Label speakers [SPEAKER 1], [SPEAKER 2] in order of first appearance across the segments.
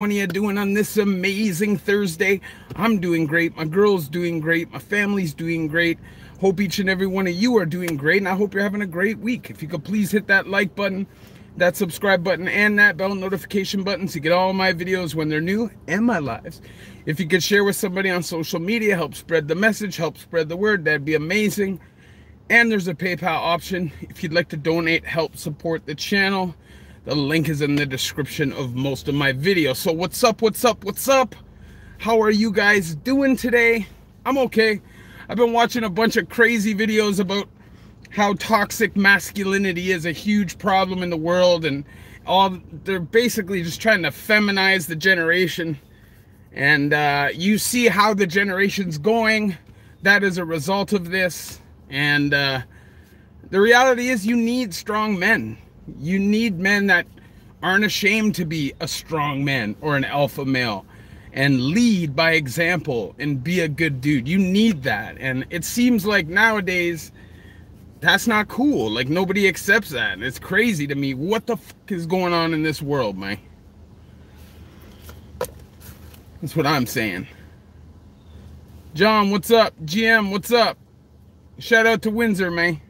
[SPEAKER 1] What are you doing on this amazing Thursday? I'm doing great. My girl's doing great. My family's doing great. Hope each and every one of you are doing great, and I hope you're having a great week. If you could please hit that like button, that subscribe button, and that bell notification button to get all my videos when they're new and my lives. If you could share with somebody on social media, help spread the message, help spread the word, that'd be amazing. And there's a PayPal option if you'd like to donate, help support the channel. The link is in the description of most of my videos. So what's up, what's up, what's up? How are you guys doing today? I'm okay. I've been watching a bunch of crazy videos about how toxic masculinity is a huge problem in the world, and they're basically just trying to feminize the generation. And you see how the generation's going. That is a result of this. And the reality is you need strong men. You need men that aren't ashamed to be a strong man or an alpha male and lead by example and be a good dude. You need that. And it seems like nowadays that's not cool. Like, nobody accepts that. And it's crazy to me. What the fuck is going on in this world, man? That's what I'm saying. John, what's up? GM, what's up? Shout out to Windsor, man.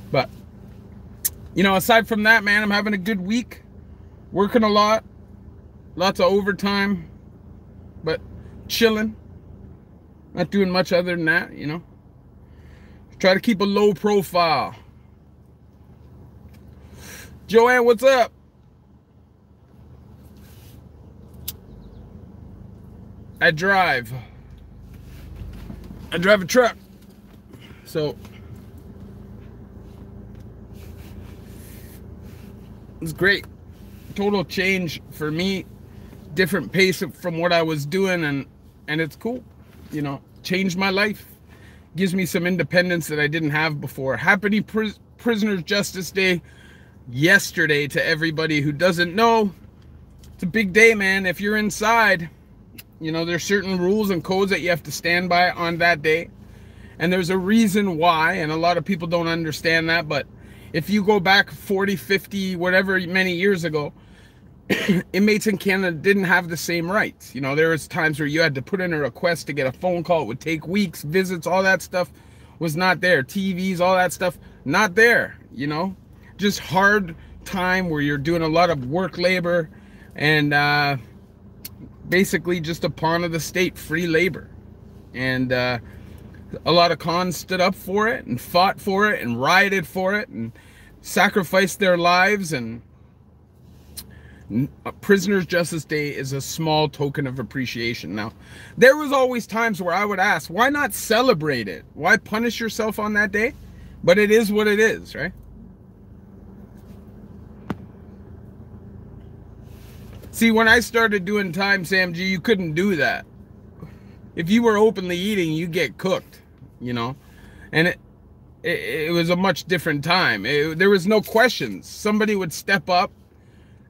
[SPEAKER 1] But, you know, aside from that, man, I'm having a good week. Working a lot. Lots of overtime. But chilling. Not doing much other than that, you know. Try to keep a low profile. Joanne, what's up? I drive a truck. So it's great. Total change for me. Different pace from what I was doing, and it's cool. You know, changed my life. Gives me some independence that I didn't have before. Happy Prisoner's Justice Day yesterday to everybody who doesn't know. It's a big day, man. If you're inside, you know, there's certain rules and codes that you have to stand by on that day. And there's a reason why, and a lot of people don't understand that, but if you go back 40, 50, whatever many years ago, inmates in Canada didn't have the same rights. You know, there was times where you had to put in a request to get a phone call. It would take weeks. Visits, all that stuff was not there. TVs, all that stuff, not there, you know. Just hard time where you're doing a lot of work labor and basically just a pawn of the state, free labor. And a lot of cons stood up for it and fought for it and rioted for it and sacrificed their lives. And Prisoner's Justice Day is a small token of appreciation. Now, there was always times where I would ask, why not celebrate it? Why punish yourself on that day? But it is what it is, right? See, when I started doing time, Sam G, you couldn't do that. If you were openly eating, you get cooked, you know? And it was a much different time. There was no questions. Somebody would step up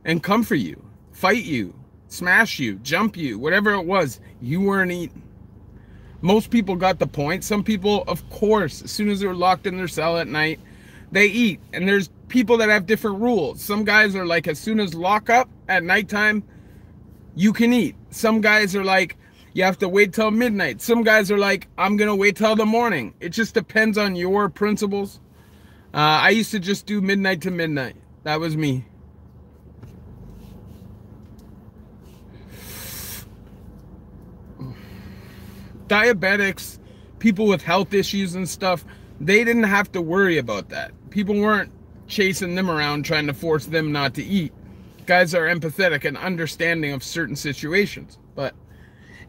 [SPEAKER 1] and come for you, fight you, smash you, jump you, whatever it was. You weren't eating. Most people got the point. Some people, of course, as soon as they're locked in their cell at night, they eat. And there's people that have different rules. Some guys are like, as soon as lock up at nighttime, you can eat. Some guys are like, you have to wait till midnight. Some guys are like, I'm gonna wait till the morning. It just depends on your principles. I used to just do midnight to midnight. That was me. Diabetics, people with health issues and stuff, they didn't have to worry about that. People weren't chasing them around trying to force them not to eat. Guys are empathetic and understanding of certain situations. But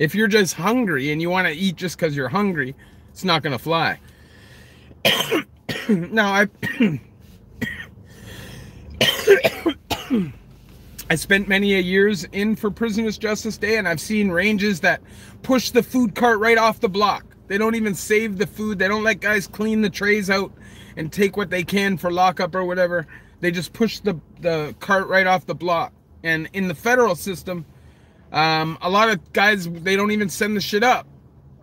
[SPEAKER 1] if you're just hungry and you want to eat just because you're hungry, it's not going to fly. Now, I spent many years in for Prisoner's Justice Day, and I've seen ranges that push the food cart right off the block. They don't even save the food. They don't let guys clean the trays out and take what they can for lockup or whatever. They just push the cart right off the block. And in the federal system, a lot of guys, they don't even send the shit up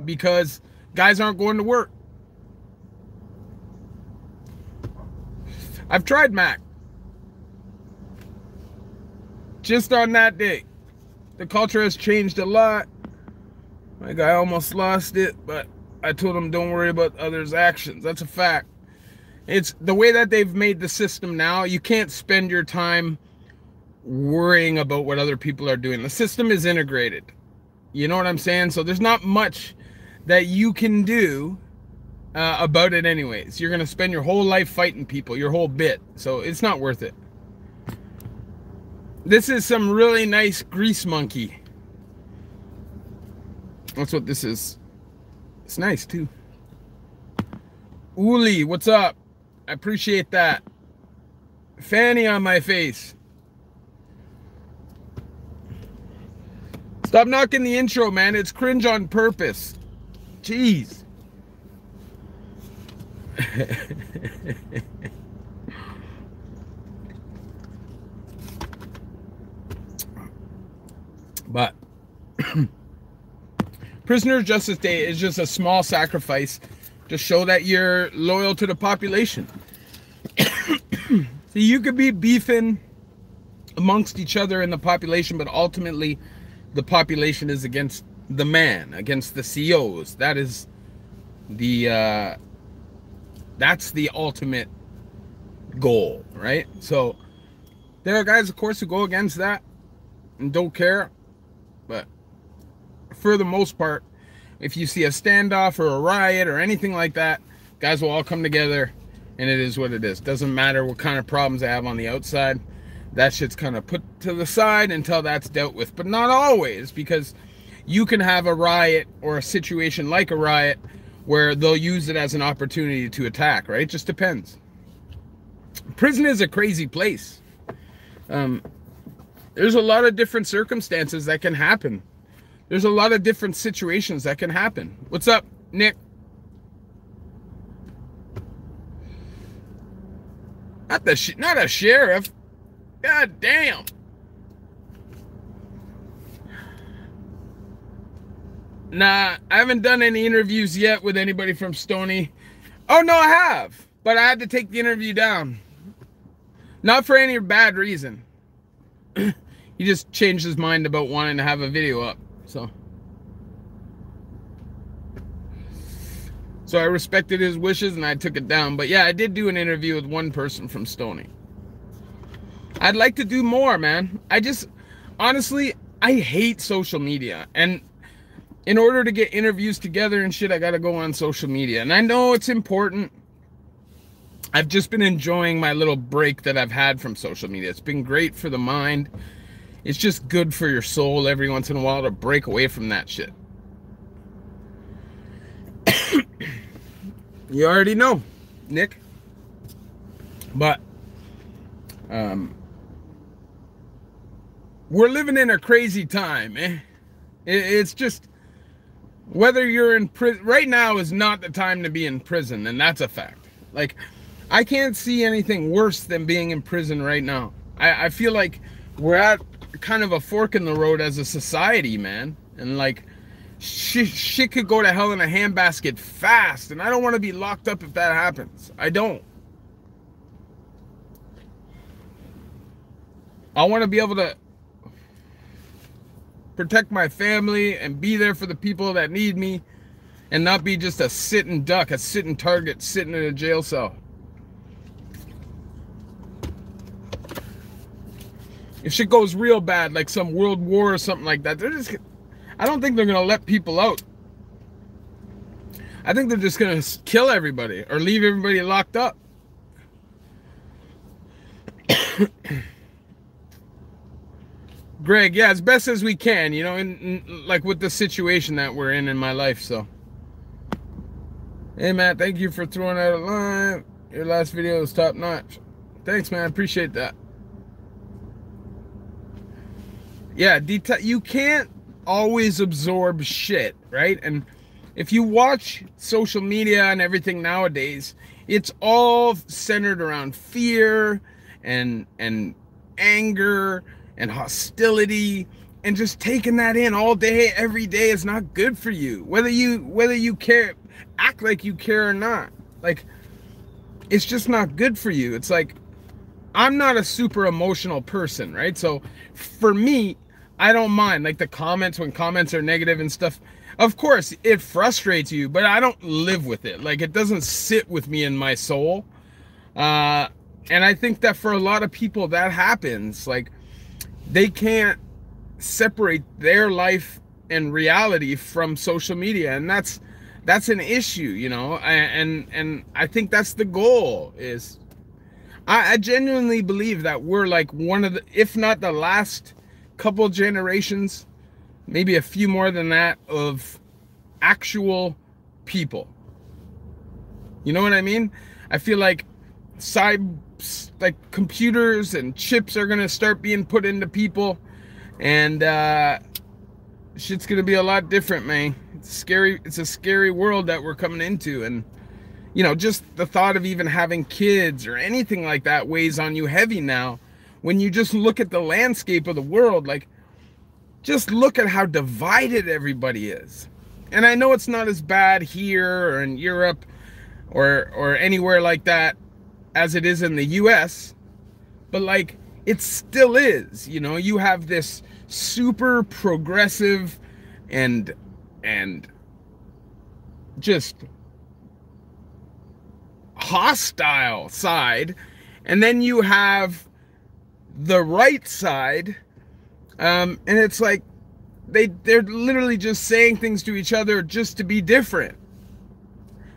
[SPEAKER 1] because guys aren't going to work. I've tried Mac. just on that day. The culture has changed a lot. My guy almost lost it, but I told him don't worry about others' actions. That's a fact. It's the way that they've made the system now. You can't spend your time worrying about what other people are doing. The system is integrated. You know what I'm saying? So there's not much that you can do about it anyways. You're going to spend your whole life fighting people, your whole bit. So it's not worth it. This is some really nice grease monkey. That's what this is. It's nice too. Uli, what's up? I appreciate that. Fanny on my face. Stop knocking the intro, man. It's cringe on purpose. Jeez. But Prisoner Justice Day is just a small sacrifice to show that you're loyal to the population. So you could be beefing amongst each other in the population, but ultimately the population is against the man, against the CEOs. That is the that's the ultimate goal, right? So there are guys, of course, who go against that and don't care, but for the most part, if you see a standoff or a riot or anything like that, guys will all come together, and it is what it is. Doesn't matter what kind of problems they have on the outside. That shit's kind of put to the side until that's dealt with. But not always, because you can have a riot or a situation like a riot where they'll use it as an opportunity to attack, right? It just depends. Prison is a crazy place. There's a lot of different circumstances that can happen. There's a lot of different situations that can happen. What's up, Nick? Not a sheriff. God damn. Nah, I haven't done any interviews yet with anybody from Stony. Oh, no, I have. But I had to take the interview down. Not for any bad reason. He just changed his mind about wanting to have a video up. So I respected his wishes and I took it down. But yeah, I did do an interview with one person from Stony. I'd like to do more, man. Honestly, I hate social media. And in order to get interviews together and shit, I gotta go on social media. And I know it's important. I've just been enjoying my little break that I've had from social media. It's been great for the mind. It's just good for your soul every once in a while to break away from that shit. You already know, Nick. But we're living in a crazy time, eh? It's just, whether you're in prison, right now is not the time to be in prison, and that's a fact. Like, I can't see anything worse than being in prison right now. I feel like we're at kind of a fork in the road as a society, man. And like, shit could go to hell in a handbasket fast, and I don't want to be locked up if that happens. I don't. I want to be able to protect my family and be there for the people that need me, and not be just a sitting duck, a sitting target, sitting in a jail cell. If shit goes real bad, like some world war or something like that, I don't think they're going to let people out. I think they're just going to kill everybody or leave everybody locked up. Greg, yeah, as best as we can, you know, like with the situation that we're in my life, so. Hey, Matt, thank you for throwing out a line. Your last video was top notch. Thanks, man, I appreciate that. Yeah, you can't always absorb shit, right? And if you watch social media and everything nowadays, it's all centered around fear and anger and hostility, and just taking that in all day, every day is not good for you. Whether you care, act like you care or not. Like, it's just not good for you. It's like, I'm not a super emotional person, right? So for me, I don't mind like the comments when comments are negative and stuff. Of course, it frustrates you, but I don't live with it. Like, it doesn't sit with me in my soul. And I think that for a lot of people that happens. Like, they can't separate their life and reality from social media, and that's an issue, you know. And I think that's the goal. Is I genuinely believe that we're like one of the, if not the last couple generations, maybe a few more than that, of actual people. You know what I mean? I feel like like computers and chips are gonna start being put into people, and shit's gonna be a lot different, man. It's scary. It's a scary world that we're coming into, and you know, just the thought of even having kids or anything like that weighs on you heavy now. When you just look at the landscape of the world, like, just look at how divided everybody is. And I know it's not as bad here or in Europe or anywhere like that as it is in the US, but like, it still is, you know. You have this super progressive and just hostile side, and then you have the right side, and it's like they're literally just saying things to each other just to be different.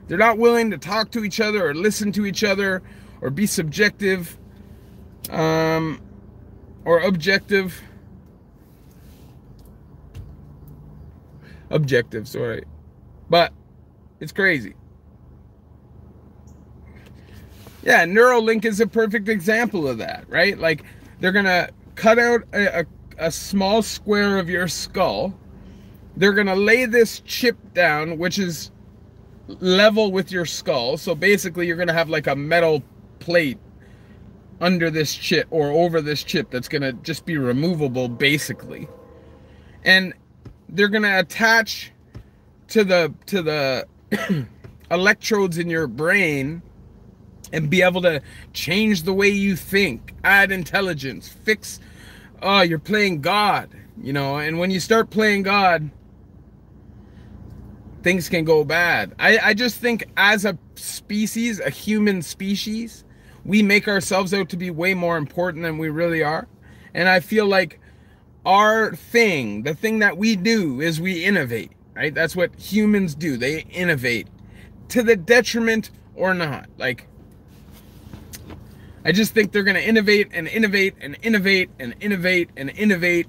[SPEAKER 1] They're not willing to talk to each other or listen to each other or be subjective, or objective. Sorry. But it's crazy. Yeah, Neuralink is a perfect example of that, right? Like, they're gonna cut out a small square of your skull. They're gonna lay this chip down, which is level with your skull. So basically, you're gonna have like a metal plate under this chip or over this chip that's gonna just be removable, basically. And they're gonna attach to the electrodes in your brain and be able to change the way you think, add intelligence, fix. Oh, you're playing God, you know. And when you start playing God, things can go bad. I just think as a species, a human species, we make ourselves out to be way more important than we really are. And I feel like our thing, the thing that we do, is we innovate, right? That's what humans do. They innovate, to the detriment or not. Like, I just think they're going to innovate and innovate and innovate and innovate and innovate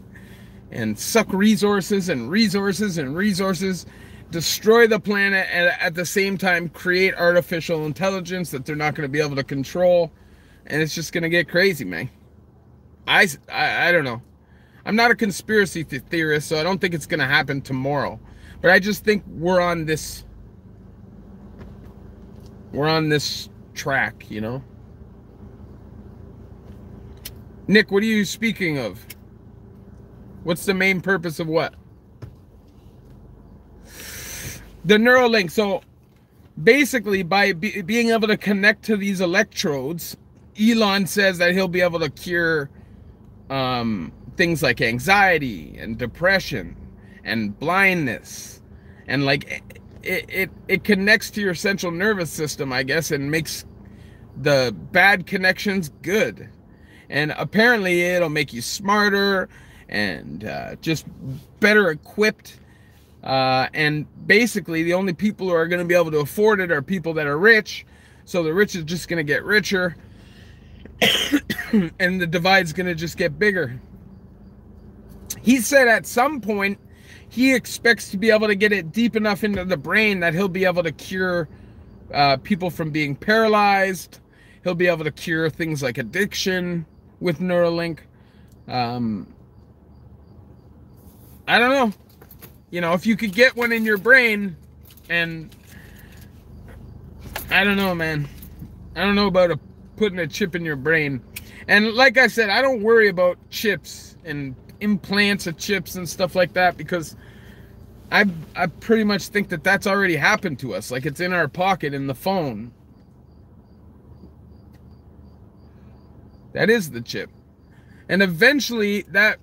[SPEAKER 1] and suck resources and resources and resources, destroy the planet, and at the same time create artificial intelligence that they're not going to be able to control. And it's just going to get crazy, man. I don't know. I'm not a conspiracy theorist, so I don't think it's going to happen tomorrow. But I just think we're on this track, you know? Nick, what are you speaking of? What's the main purpose of what? The Neuralink. So basically, by being able to connect to these electrodes, Elon says that he'll be able to cure things like anxiety and depression and blindness, and like it connects to your central nervous system, I guess, and makes the bad connections good. And apparently it'll make you smarter and just better equipped. And basically the only people who are going to be able to afford it are people that are rich. So the rich is just going to get richer and the divide's going to just get bigger. He said at some point he expects to be able to get it deep enough into the brain that he'll be able to cure people from being paralyzed. He'll be able to cure things like addiction with Neuralink. I don't know. You know, if you could get one in your brain, and I don't know, man. I don't know about putting a chip in your brain. And like I said, I don't worry about chips and implants of chips and stuff like that, because I pretty much think that that's already happened to us. Like, it's in our pocket in the phone. That is the chip. And eventually that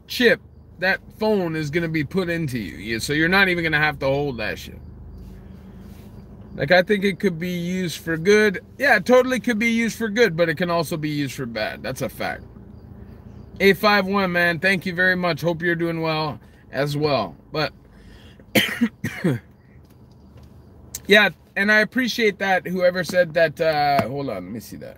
[SPEAKER 1] chip, that phone is going to be put into you. So you're not even going to have to hold that shit. Like, I think it could be used for good. Yeah, it totally could be used for good, but it can also be used for bad. That's a fact. 851, man, thank you very much. Hope you're doing well as well. But yeah, and I appreciate that, whoever said that. Hold on, let me see that.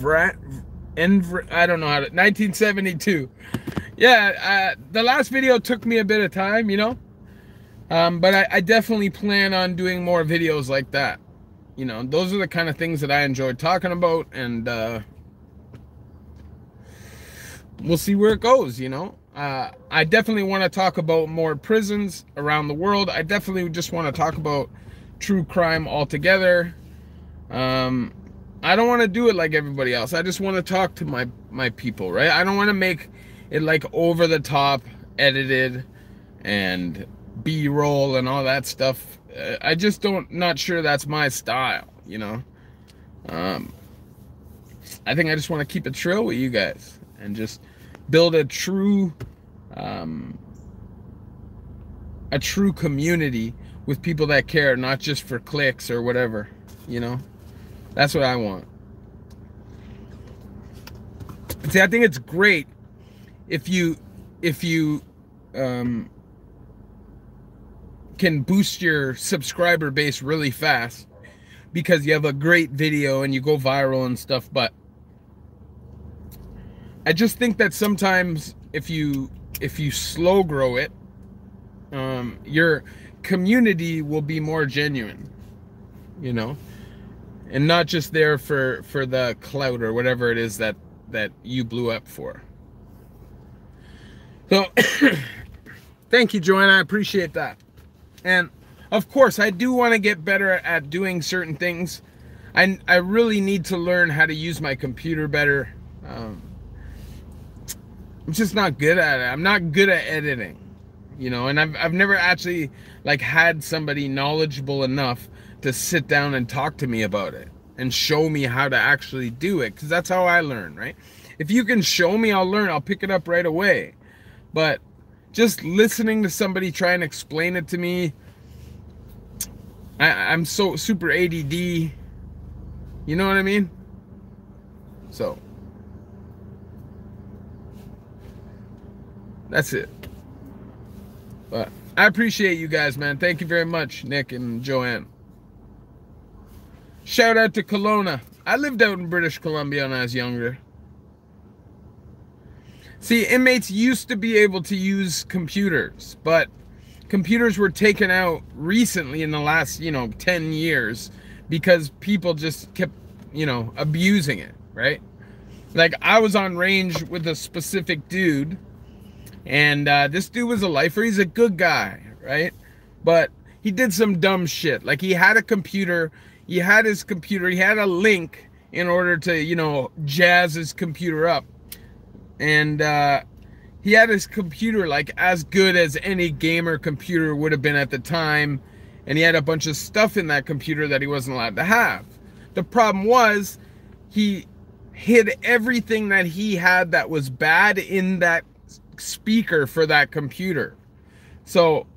[SPEAKER 1] I don't know how to, 1972. Yeah, the last video took me a bit of time, you know, but I definitely plan on doing more videos like that. You know, those are the kind of things that I enjoy talking about, and we'll see where it goes, you know. I definitely want to talk about more prisons around the world. I definitely just want to talk about true crime altogether. I don't want to do it like everybody else. I just want to talk to my people, right? I don't want to make it like over the top, edited, and B-roll and all that stuff. I just not sure that's my style, you know. I think I just want to keep it trill with you guys and just build a true community with people that care, not just for clicks or whatever, you know. That's what I want. See, I think it's great if you can boost your subscriber base really fast because you have a great video and you go viral and stuff. But I just think that sometimes if you slow grow it, your community will be more genuine, you know, and not just there for the clout or whatever it is that you blew up for. So thank you, Joanna. I appreciate that. And of course, I do want to get better at doing certain things. I really need to learn how to use my computer better. I'm just not good at it. I'm not good at editing, you know, and I've never actually like had somebody knowledgeable enough to sit down and talk to me about it and show me how to actually do it, because that's how I learn, right? If you can show me, I'll learn. I'll pick it up right away. But just listening to somebody try and explain it to me, I'm so super ADD, you know what I mean? So that's it. But I appreciate you guys, man. Thank you very much, Nick and Joanne. Shout out to Kelowna. I lived out in British Columbia when I was younger. See, inmates used to be able to use computers, but computers were taken out recently in the last, 10 years because people just kept, abusing it, right? Like, I was on range with a specific dude, and this dude was a lifer. He's a good guy, right? But he did some dumb shit. Like, he had a computer, he had his computer, he had a link in order to, jazz his computer up. And he had his computer like as good as any gamer computer would have been at the time, and he had a bunch of stuff in that computer that he wasn't allowed to have. The problem was he hid everything that he had that was bad in that speaker for that computer. So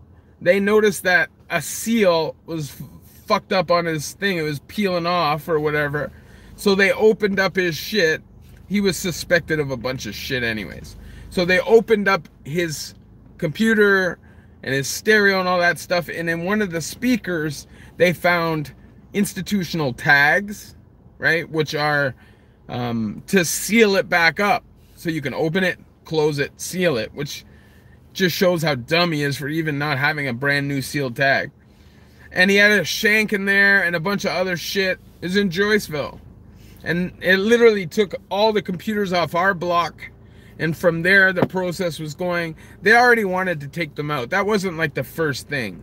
[SPEAKER 1] they noticed that a seal was fucked up on his thing. It was peeling off or whatever. So they opened up his shit. He was suspected of a bunch of shit anyways. So they opened up his computer and his stereo and all that stuff. And in one of the speakers, they found institutional tags, right? Which are to seal it back up. So you can open it, close it, seal it, which just shows how dumb he is for even not having a brand new sealed tag. And he had a shank in there and a bunch of other shit. It was in Joyceville. And it literally took all the computers off our block. And from there, the process was going. They already wanted to take them out. That wasn't like the first thing,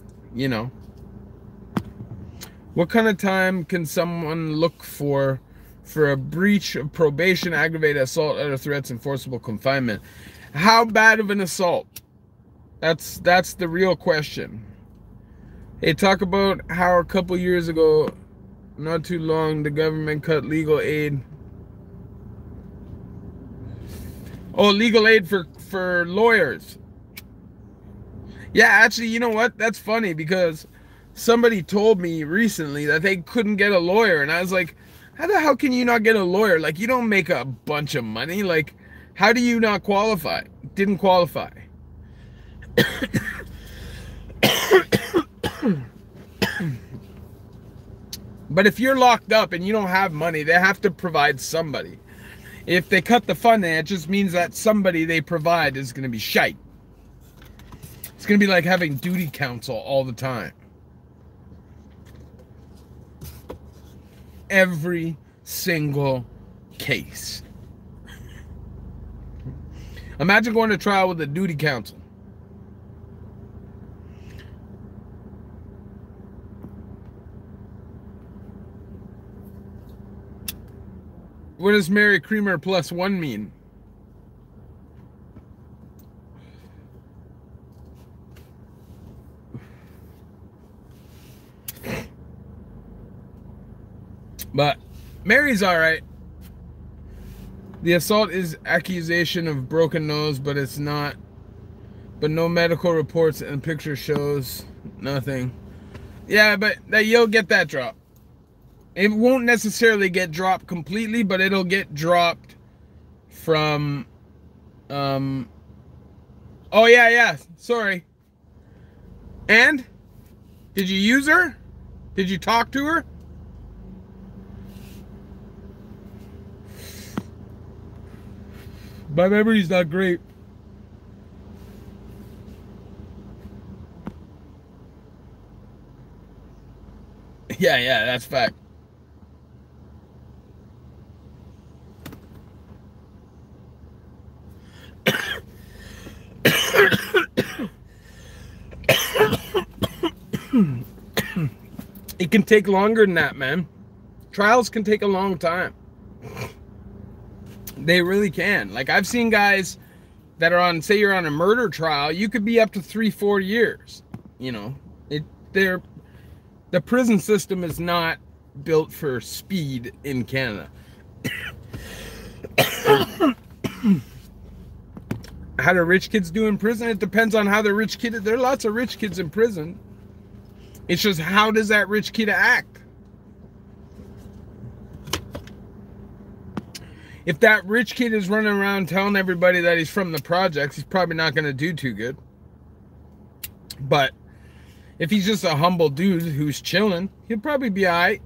[SPEAKER 1] What kind of time can someone look for a breach of probation, aggravated assault, other threats, and forcible confinement? How bad of an assault? That's the real question. Hey, talk about how a couple years ago, not too long, the government cut legal aid. Oh, legal aid for lawyers. Yeah, actually, you know what? That's funny because somebody told me recently that they couldn't get a lawyer, and I was like, how the hell can you not get a lawyer? Like, you don't make a bunch of money. Like, how do you not qualify? Didn't qualify. But if you're locked up and you don't have money, they have to provide somebody. If they cut the funding, it just means that somebody they provide is going to be shite. It's going to be like having duty counsel all the time. Every single case. Imagine going to trial with a duty counsel. What does Mary Creamer +1 mean? But Mary's all right. The assault is accusation of broken nose, but it's not. But no medical reports and picture shows nothing. Yeah, but you'll get that drop. It won't necessarily get dropped completely, but it'll get dropped from, oh yeah, sorry. And? Did you use her? Did you talk to her? My memory's not great. Yeah, that's fact. It can take longer than that, man. Trials can take a long time. They really can. Like, I've seen guys that are on, say you're on a murder trial, you could be up to 3-4 years. You know, the prison system is not built for speed in Canada. How do rich kids do in prison? It depends on how the rich kid is. There are lots of rich kids in prison. It's just, how does that rich kid act? If that rich kid is running around telling everybody that he's from the projects, he's probably not going to do too good. But if he's just a humble dude who's chilling, he'll probably be all right.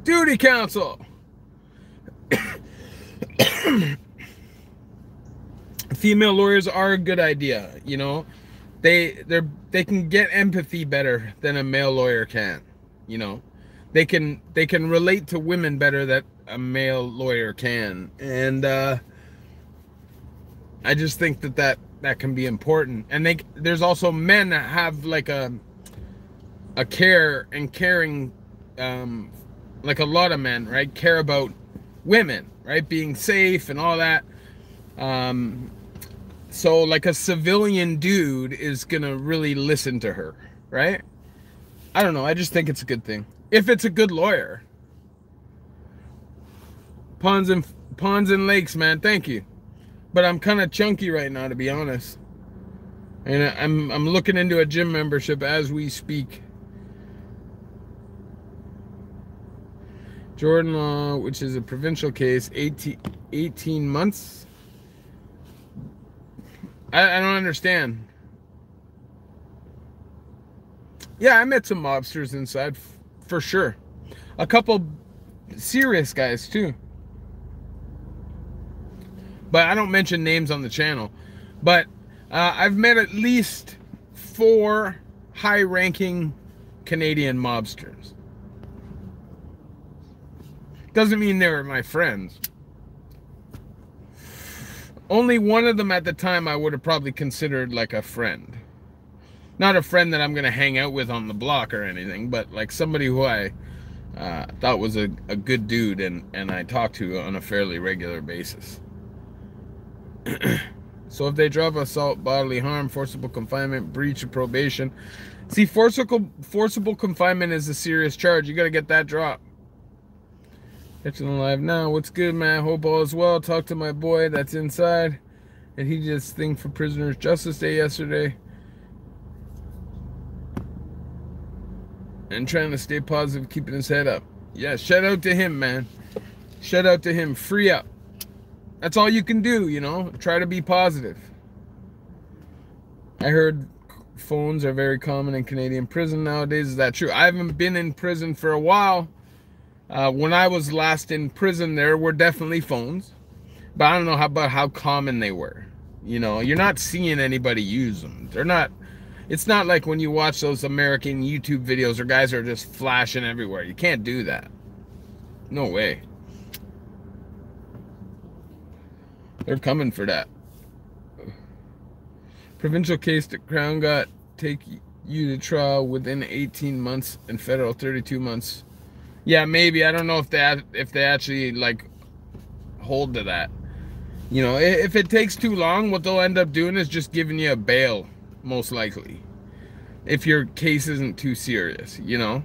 [SPEAKER 1] Duty counsel. Female lawyers are a good idea, you know. They can get empathy better than a male lawyer can, you know. They can relate to women better than a male lawyer can, and I just think that can be important. And there's also men that have like a care and caring, like a lot of men, right, care about women, right, being safe and all that. So like a civilian dude is gonna really listen to her, right? I don't know. I just think it's a good thing if it's a good lawyer. Ponds and lakes, man. Thank you, but I'm kind of chunky right now, to be honest, and I'm looking into a gym membership as we speak. Jordan Law, which is a provincial case, 18 months. I don't understand. Yeah, I met some mobsters inside, for sure. A couple serious guys, too. But I don't mention names on the channel. But I've met at least 4 high-ranking Canadian mobsters. Doesn't mean they were my friends. Only one of them at the time I would have probably considered like a friend. Not a friend that I'm going to hang out with on the block or anything, but like somebody who I thought was a good dude and I talked to on a fairly regular basis. So if they drop assault, bodily harm, forcible confinement, breach of probation. See, forcible confinement is a serious charge. You got to get that drop. Catching alive now. What's good, man? Hope all is well. Talk to my boy that's inside. And he did his thing for Prisoners Justice Day yesterday. And trying to stay positive, keeping his head up. Yeah, shout out to him, man. Shout out to him. Free up. That's all you can do, you know. Try to be positive. I heard phones are very common in Canadian prison nowadays. Is that true? I haven't been in prison for a while. When I was last in prison, there were definitely phones. But I don't know about how common they were. You know, you're not seeing anybody use them. They're not... It's not like when you watch those American YouTube videos where guys are just flashing everywhere. You can't do that. No way. They're coming for that. Provincial case, the Crown got take you to trial within 18 months and federal 32 months. Yeah, maybe. I don't know if they actually like hold to that. You know, if it takes too long, what they'll end up doing is just giving you a bail. Most likely, if your case isn't too serious, you know,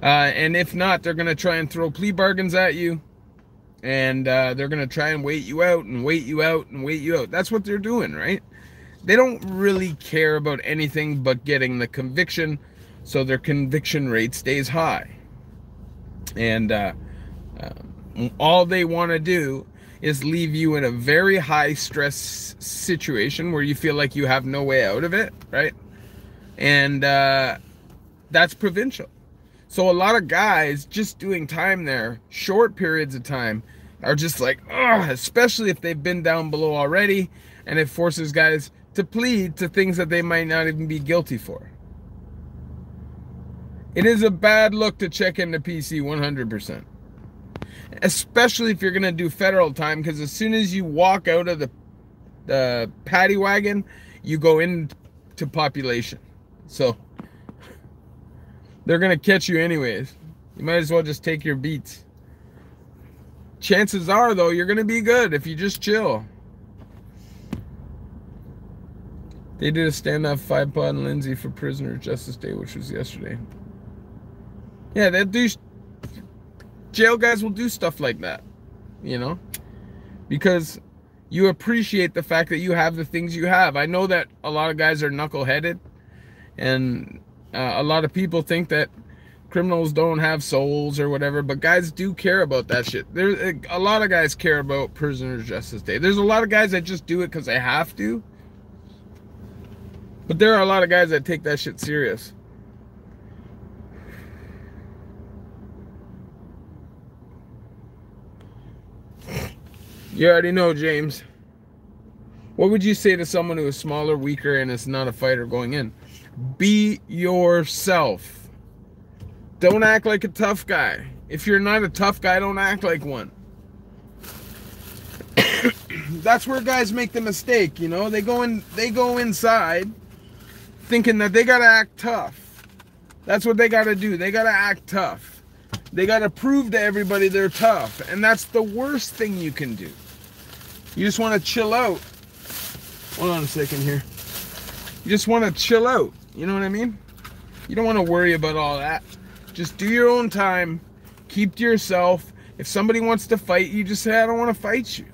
[SPEAKER 1] and if not, they're gonna try and throw plea bargains at you, and they're gonna try and wait you out and wait you out and wait you out. That's what they're doing, right? They don't really care about anything but getting the conviction, so their conviction rate stays high, and all they want to do is leave you in a very high stress situation where you feel like you have no way out of it, right? And that's provincial. So a lot of guys just doing time there, short periods of time, are just like, ugh, especially if they've been down below already, and it forces guys to plead to things that they might not even be guilty for. It is a bad look to check into PC 100%. Especially if you're going to do federal time, because as soon as you walk out of the paddy wagon, you go into population. So they're going to catch you anyways. You might as well just take your beats. Chances are, though, you're going to be good if you just chill. They did a standoff 5-pod in Lindsay for Prisoner Justice Day, which was yesterday. Yeah, they'll do... Jail guys will do stuff like that, you know, because you appreciate the fact that you have the things you have. I know that a lot of guys are knuckleheaded, and a lot of people think that criminals don't have souls or whatever, but guys do care about that shit. There's a lot of guys care about Prisoners Justice Day. There's a lot of guys that just do it because they have to, but there are a lot of guys that take that shit serious. You already know, James. What would you say to someone who is smaller, weaker, and is not a fighter going in? Be yourself. Don't act like a tough guy. If you're not a tough guy, don't act like one. That's where guys make the mistake, you know? They go inside thinking that they gotta act tough. That's what they gotta do. They gotta act tough. They gotta prove to everybody they're tough. And that's the worst thing you can do. You just want to chill out. Hold on a second here. You just want to chill out. You know what I mean? You don't want to worry about all that. Just do your own time. Keep to yourself. If somebody wants to fight you, just say, I don't want to fight you.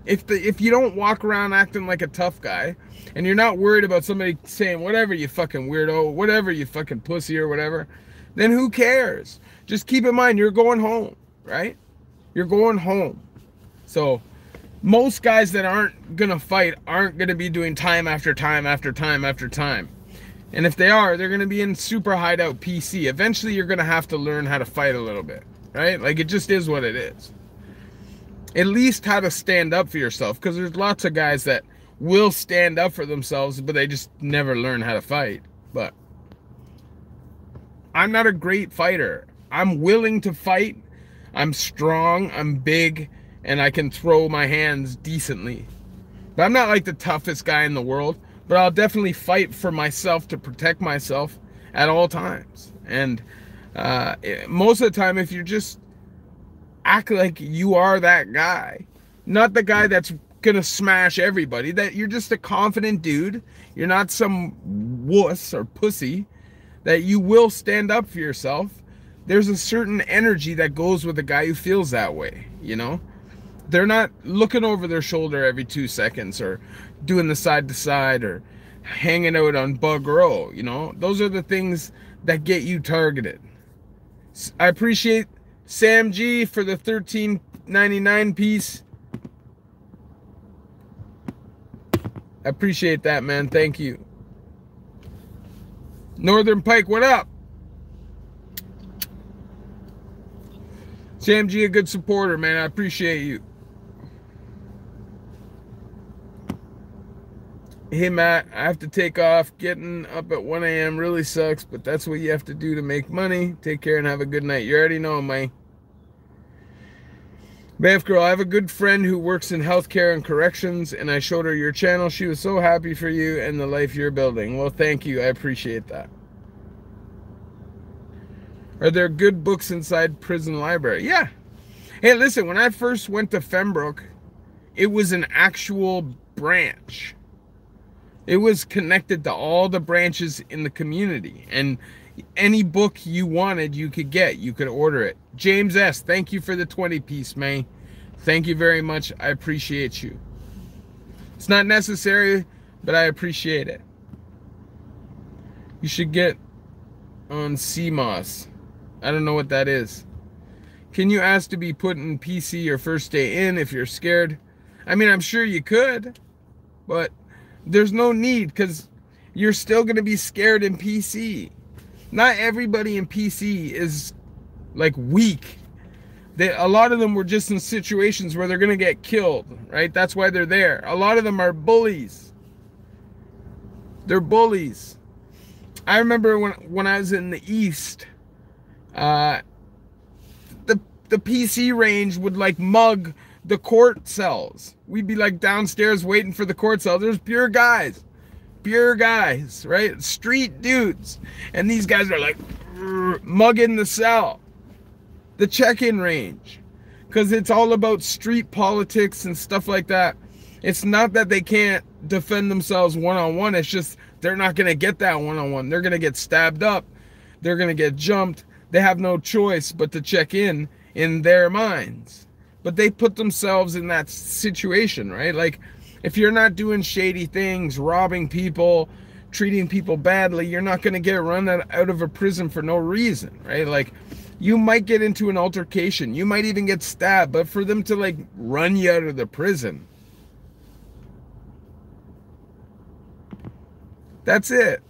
[SPEAKER 1] If you don't walk around acting like a tough guy, and you're not worried about somebody saying, whatever you fucking weirdo, whatever you fucking pussy or whatever, then who cares? Just keep in mind, you're going home, right? You're going home. So... most guys that aren't gonna fight aren't gonna be doing time after time after time after time. And if they are, they're gonna be in super hideout PC. Eventually you're gonna have to learn how to fight a little bit, right? Like, it just is what it is. At least how to stand up for yourself, because there's lots of guys that will stand up for themselves, but they just never learn how to fight. But I'm not a great fighter. I'm willing to fight. I'm strong, I'm big, and I can throw my hands decently. But I'm not like the toughest guy in the world, but I'll definitely fight for myself to protect myself at all times. And most of the time, if you just act like you are that guy, not the guy that's gonna smash everybody, that you're just a confident dude, you're not some wuss or pussy, that you will stand up for yourself. There's a certain energy that goes with a guy who feels that way, you know? They're not looking over their shoulder every 2 seconds or doing the side to side or hanging out on Bug Row, you know? Those are the things that get you targeted. I appreciate Sam G for the $13.99 piece. I appreciate that, man. Thank you. Northern Pike, what up? Sam G, a good supporter, man. I appreciate you. Hey, Matt, I have to take off. Getting up at 1 a.m. really sucks, but that's what you have to do to make money. Take care and have a good night. You already know, man. Banff Girl, I have a good friend who works in healthcare and corrections, and I showed her your channel. She was so happy for you and the life you're building. Well, thank you. I appreciate that. Are there good books inside prison library? Yeah. Hey, listen, when I first went to Fembrook, it was an actual branch. It was connected to all the branches in the community, and any book you wanted, you could get. You could order it. James S., thank you for the 20 piece, man. Thank you very much. I appreciate you. It's not necessary, but I appreciate it. You should get on CMOS. I don't know what that is. Can you ask to be put in PC your first day in if you're scared? I mean, I'm sure you could, but there's no need, because you're still going to be scared in PC. Not everybody in PC is like weak. A lot of them were just in situations where they're going to get killed, right? That's why they're there. A lot of them are bullies. They're bullies. I remember when I was in the East, the PC range would like mug the court cells. We'd be like downstairs waiting for the court cell. There's pure guys, right? Street dudes. And these guys are like mugging the cell, the check-in range, because it's all about street politics and stuff like that. It's not that they can't defend themselves one-on-one. It's just they're not going to get that one-on-one. They're going to get stabbed up. They're going to get jumped. They have no choice but to check in their minds. But they put themselves in that situation, right? Like, if you're not doing shady things, robbing people, treating people badly, you're not going to get run out of a prison for no reason, right? Like, you might get into an altercation. You might even get stabbed. But for them to, like, run you out of the prison, that's it.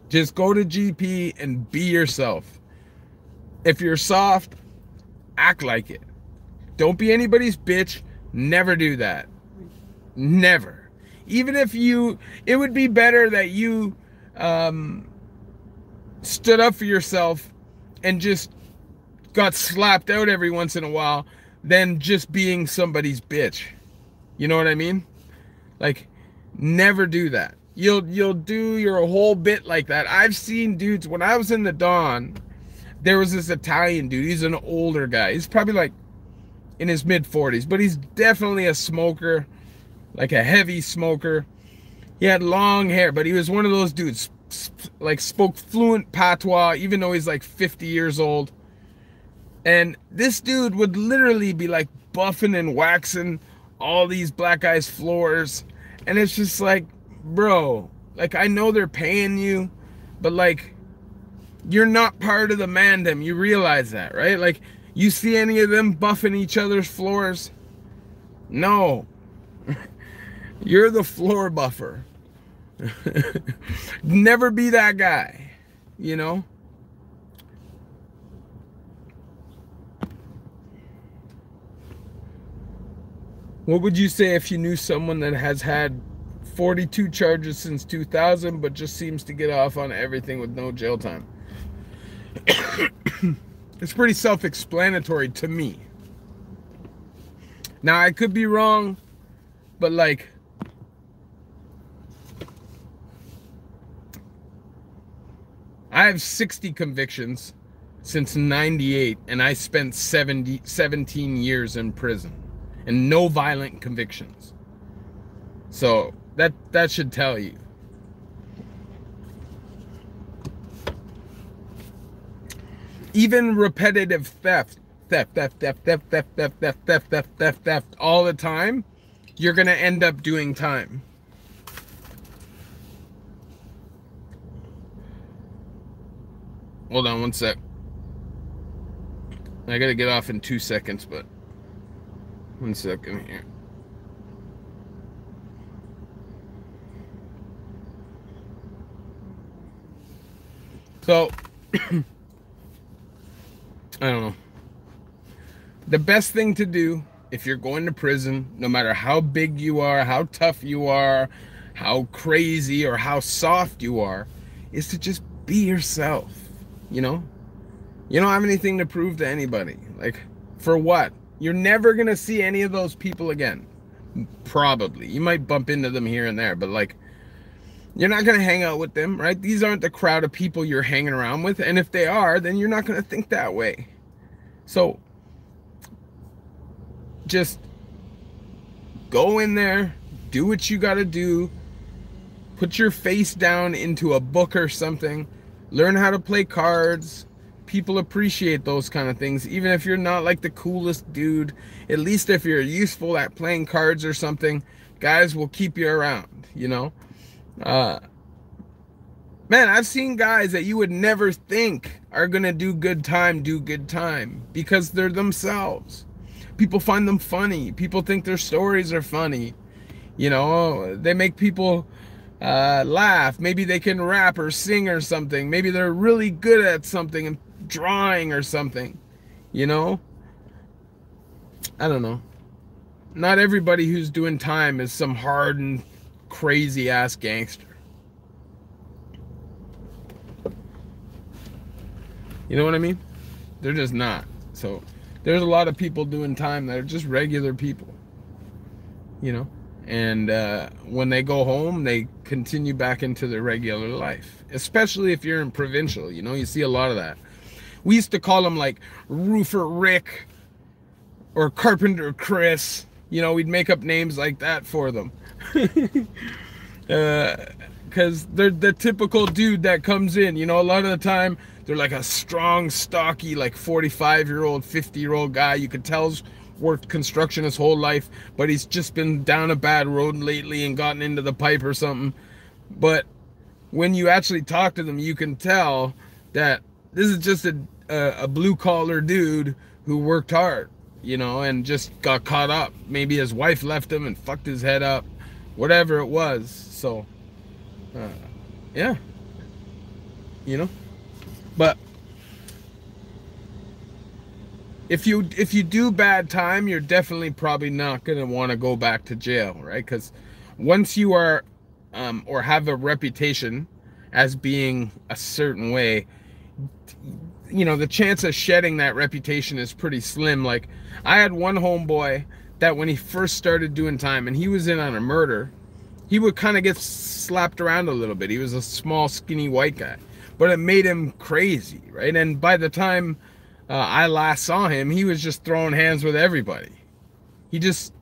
[SPEAKER 1] Just go to GP and be yourself. If you're soft, act like it. Don't be anybody's bitch. Never do that. Never. Even if it would be better that you stood up for yourself and just got slapped out every once in a while than just being somebody's bitch. You know what I mean? Like, never do that. You'll do your whole bit like that. I've seen dudes, when I was in the Dawn, there was this Italian dude. He's an older guy. He's probably like in his mid-40s, but he's definitely a smoker, like a heavy smoker. He had long hair, but he was one of those dudes, like, spoke fluent patois, even though he's like 50 years old. And this dude would literally be like buffing and waxing all these black guys' floors. And it's just like, bro, like, I know they're paying you, but like, you're not part of the mandem. You realize that, right? Like, you see any of them buffing each other's floors? No. You're the floor buffer. Never be that guy, you know? What would you say if you knew someone that has had 42 charges since 2000 but just seems to get off on everything with no jail time? It's pretty self-explanatory to me. Now, I could be wrong, but like, I have 60 convictions since 98, and I spent 17 years in prison. and no violent convictions. So that should tell you. Even repetitive theft all the time, you're gonna end up doing time. Hold on one sec. I gotta get off in 2 seconds, but 1 second here. So, I don't know. The best thing to do if you're going to prison, no matter how big you are, how tough you are, how crazy or how soft you are, is to just be yourself, you know? You don't have anything to prove to anybody. Like, for what? You're never gonna see any of those people again. Probably. You might bump into them here and there, but like, you're not gonna hang out with them, right? These aren't the crowd of people you're hanging around with, and if they are, then you're not gonna think that way. So, just go in there, do what you gotta do, put your face down into a book or something, learn how to play cards. People appreciate those kind of things, even if you're not like the coolest dude. At least if you're useful at playing cards or something, guys will keep you around, you know? Man, I've seen guys that you would never think are gonna do good time because they're themselves. People find them funny. People think their stories are funny. You know, they make people laugh. Maybe they can rap or sing or something. Maybe they're really good at something and drawing or something, you know? I don't know. Not everybody who's doing time is some hardened, crazy ass gangster. You know what I mean? They're just not. So there's a lot of people doing time that are just regular people, you know? And when they go home, they continue back into their regular life. Especially if you're in Provincial, you know? You see a lot of that. We used to call them like Roofer Rick or Carpenter Chris. You know, we'd make up names like that for them. Because they're the typical dude that comes in. You know, a lot of the time, they're like a strong, stocky, like 45-year-old, 50-year-old guy. You could tell he's worked construction his whole life, but he's just been down a bad road lately and gotten into the pipe or something. But when you actually talk to them, you can tell that this is just a blue-collar dude who worked hard, you know, and just got caught up. Maybe his wife left him and fucked his head up, whatever it was. So, yeah, you know. But if you do bad time, you're definitely probably not gonna want to go back to jail, right? Because once you are or have a reputation as being a certain way, you know, the chance of shedding that reputation is pretty slim. Like, I had one homeboy that when he first started doing time and he was in on a murder, he would kind of get slapped around a little bit. He was a small, skinny white guy, but it made him crazy, right? And by the time I last saw him, he was just throwing hands with everybody. He just,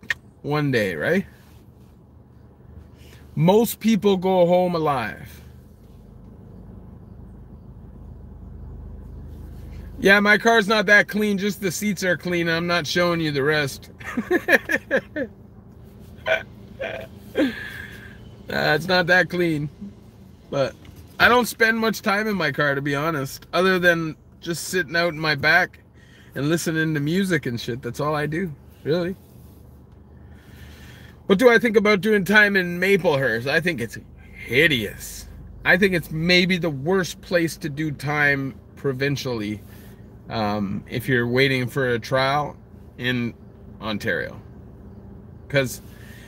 [SPEAKER 1] one day, right? Most people go home alive. Yeah, my car's not that clean, just the seats are clean. I'm not showing you the rest. It's not that clean. But I don't spend much time in my car, to be honest, other than just sitting out in my back and listening to music and shit. That's all I do, really. What do I think about doing time in Maplehurst? I think it's hideous. I think it's maybe the worst place to do time provincially if you're waiting for a trial in Ontario. Because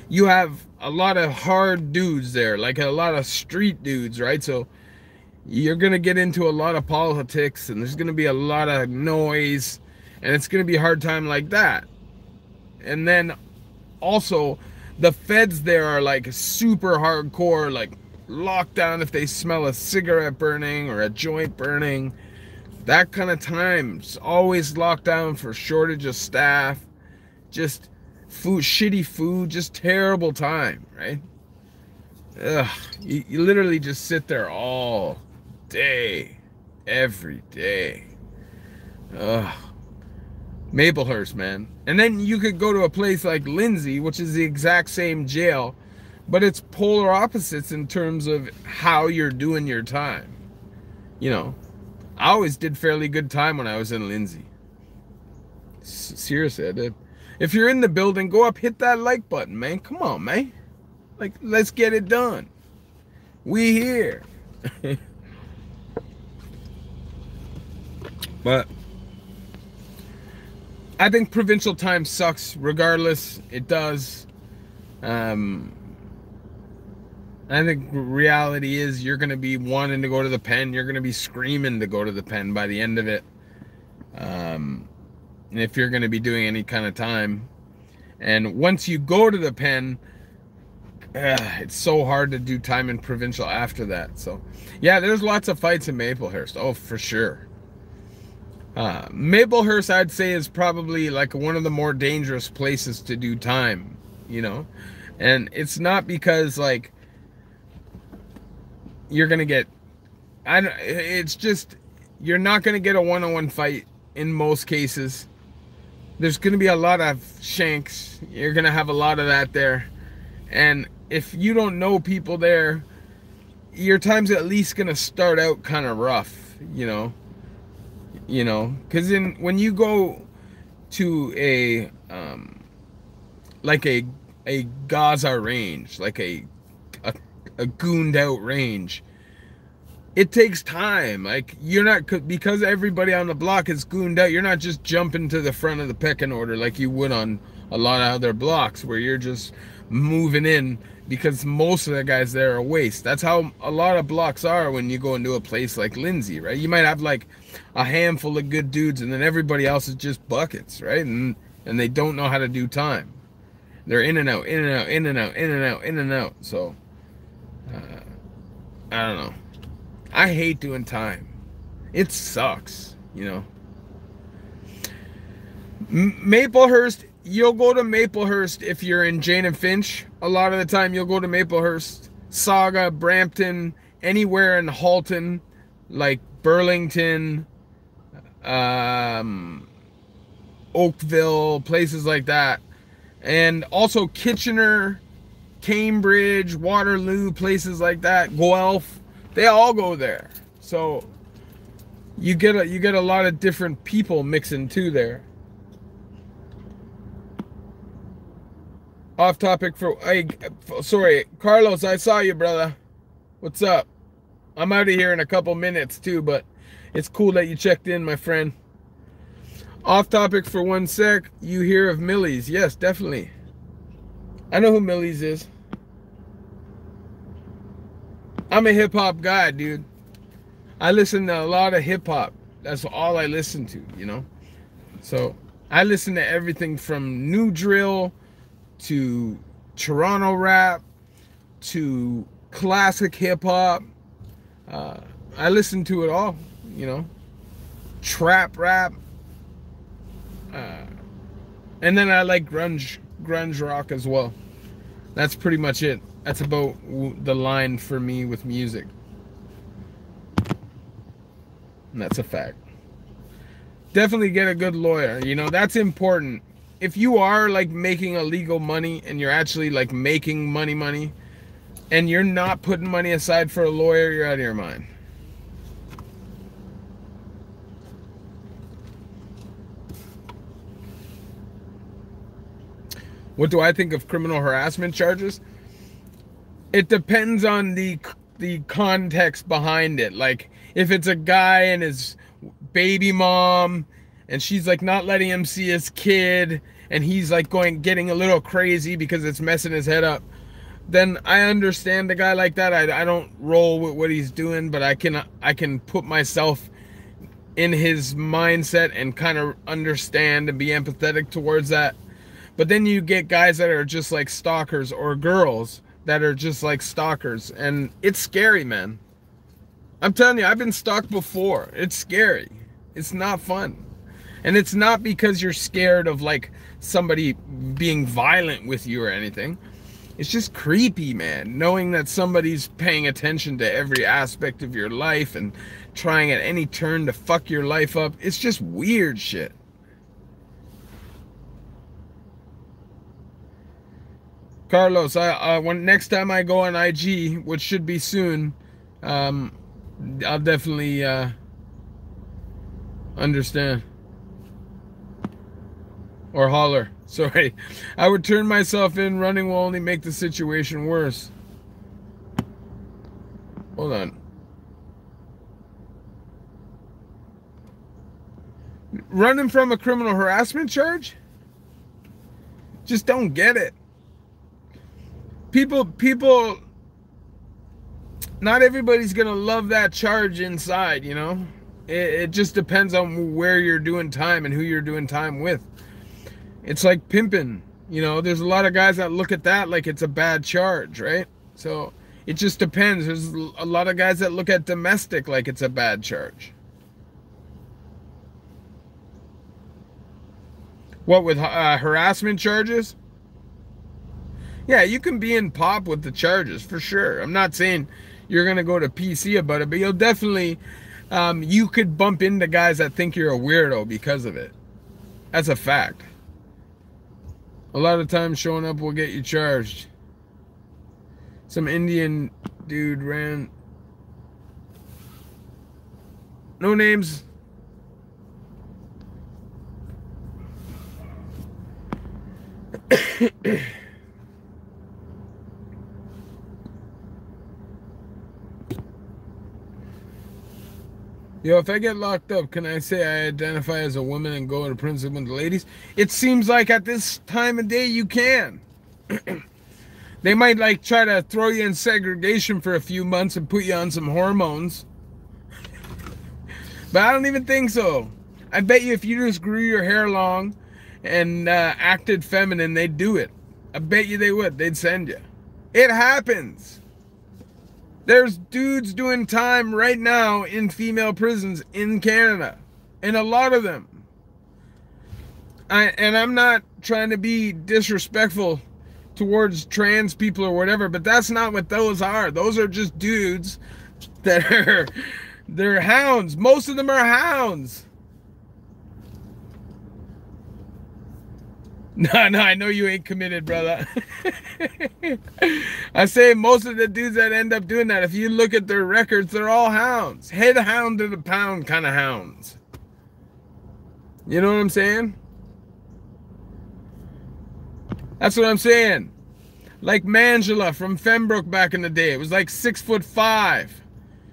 [SPEAKER 1] you have a lot of hard dudes there, like a lot of street dudes, right? So you're going to get into a lot of politics, and there's going to be a lot of noise, and it's going to be a hard time like that. And then also, the feds there are like super hardcore, like lockdown if they smell a cigarette burning or a joint burning. That kind of time's always locked down for shortage of staff. Just food, shitty food, just terrible time, right? Ugh, you literally just sit there all day, every day. Ugh. Maplehurst, man. And then you could go to a place like Lindsay, which is the exact same jail, but it's polar opposites in terms of how you're doing your time. You know, I always did fairly good time when I was in Lindsay. Seriously, I did. If you're in the building, go up, hit that like button, man. Come on, man. Like, let's get it done. We here. But I think Provincial Time sucks regardless. It does. I think reality is you're going to be wanting to go to the pen. You're going to be screaming to go to the pen by the end of it. And if you're going to be doing any kind of time. And once you go to the pen, it's so hard to do time in Provincial after that. So, yeah, there's lots of fights in Maplehurst. Oh, for sure. Maplehurst, I'd say, is probably like one of the more dangerous places to do time, you know? And it's not because, like, you're going to get... it's just, you're not going to get a one-on-one fight in most cases. There's going to be a lot of shanks. You're going to have a lot of that there. And if you don't know people there, your time's at least going to start out kind of rough, you know? You know, because when you go to a like a Gaza range, like a gooned out range, it takes time. Like, you're not, because everybody on the block is gooned out, you're not just jumping to the front of the pecking order like you would on a lot of other blocks where you're just moving in, because most of the guys there are waste. That's how a lot of blocks are when you go into a place like Lindsay, right? You might have like a handful of good dudes, and then everybody else is just buckets, right? And they don't know how to do time. They're in and out, in and out, in and out, in and out, in and out. So, I don't know. I hate doing time. It sucks, you know. Maplehurst, you'll go to Maplehurst if you're in Jane and Finch. A lot of the time you'll go to Maplehurst. Saga, Brampton, anywhere in Halton, like Burlington, Oakville, places like that. And also Kitchener, Cambridge, Waterloo, places like that, Guelph, they all go there. So you get a lot of different people mixing too there. Off topic for, sorry, Carlos, I saw you, brother. What's up? I'm out of here in a couple minutes too, but it's cool that you checked in, my friend. Off topic for 1 sec. You hear of Millie's? Yes, definitely. I know who Millie's is. I'm a hip-hop guy, dude. I listen to a lot of hip-hop. That's all I listen to, you know? So I listen to everything from new drill to Toronto rap to classic hip-hop. I listen to it all, you know? Trap rap. And then I like grunge rock as well. That's pretty much it. That's about the line for me with music. And that's a fact. Definitely get a good lawyer, you know, that's important. If you are like making illegal money and you're actually like making money and you're not putting money aside for a lawyer, you're out of your mind. What do I think of criminal harassment charges? It depends on the context behind it. Like, if it's a guy and his baby mom and she's like not letting him see his kid and he's like getting a little crazy because it's messing his head up, then I understand a guy like that. I don't roll with what he's doing, but I can put myself in his mindset and kind of understand and be empathetic towards that. But then you get guys that are just like stalkers, or girls that are just like stalkers, and it's scary, man. I'm telling you, I've been stalked before. It's scary. It's not fun. And it's not because you're scared of like somebody being violent with you or anything. It's just creepy, man, knowing that somebody's paying attention to every aspect of your life and trying at any turn to fuck your life up. It's just weird shit. Carlos, when next time I go on IG, which should be soon, I'll definitely understand. Or holler. Sorry. I would turn myself in. Running will only make the situation worse. Hold on. Running from a criminal harassment charge? Just don't get it. People, not everybody's gonna love that charge inside, you know? It just depends on where you're doing time and who you're doing time with. It's like pimping, you know? There's a lot of guys that look at that like it's a bad charge, right? So it just depends. There's a lot of guys that look at domestic like it's a bad charge. What, with harassment charges? Yeah, you can be in pop with the charges, for sure. I'm not saying you're going to go to PC about it, but you'll definitely, you could bump into guys that think you're a weirdo because of it. That's a fact. A lot of times showing up will get you charged. Some Indian dude ran. No names. Yo, if I get locked up, can I say I identify as a woman and go to prison with the ladies? It seems like at this time of day you can. They might like try to throw you in segregation for a few months and put you on some hormones. But I don't even think so. I bet you if you just grew your hair long and acted feminine, they'd do it. I bet you they would. They'd send you. It happens. There's dudes doing time right now in female prisons in Canada. And a lot of them. And I'm not trying to be disrespectful towards trans people or whatever, but that's not what those are. Those are just dudes that are, they're hounds. Most of them are hounds. No, I know you ain't committed, brother. I say most of the dudes that end up doing that, if you look at their records, they're all hounds. Head hound to the pound kind of hounds. You know what I'm saying? That's what I'm saying. Like Mangela from Fembrook back in the day. It was like 6'5",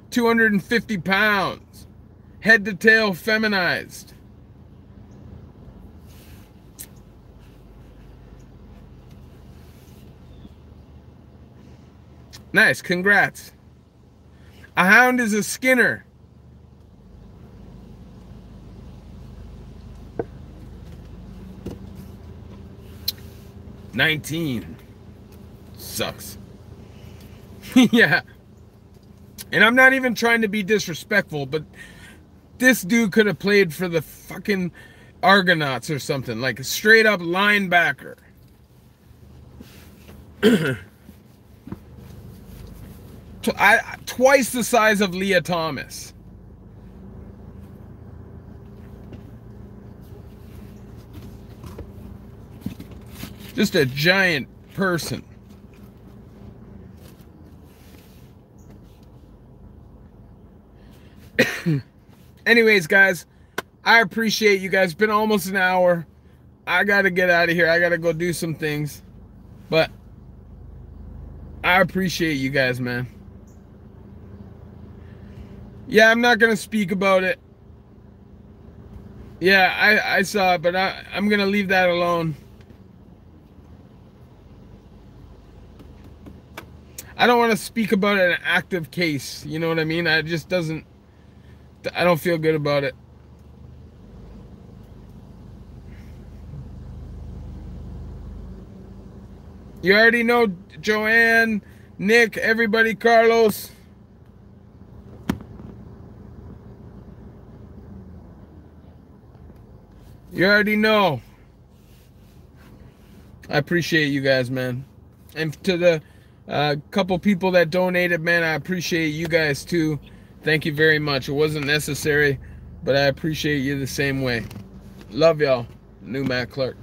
[SPEAKER 1] 250 pounds. Head to tail feminized. Nice, congrats. A hound is a skinner. $19. Sucks. Yeah. And I'm not even trying to be disrespectful, but this dude could have played for the fucking Argonauts or something. Like a straight up linebacker. Twice the size of Leah Thomas. Just a giant person. Anyways, guys, I appreciate you guys. It's been almost an hour. I gotta get out of here. I gotta go do some things. But I appreciate you guys, man. Yeah, I'm not gonna speak about it. Yeah, I saw it, but I'm gonna leave that alone. I don't want to speak about an active case. You know what I mean? I don't feel good about it. You already know Joanne, Nick, everybody, Carlos. You already know. I appreciate you guys, man. And to the couple people that donated, man, I appreciate you guys too. Thank you very much. It wasn't necessary, but I appreciate you the same way. Love y'all. New Matt Clark.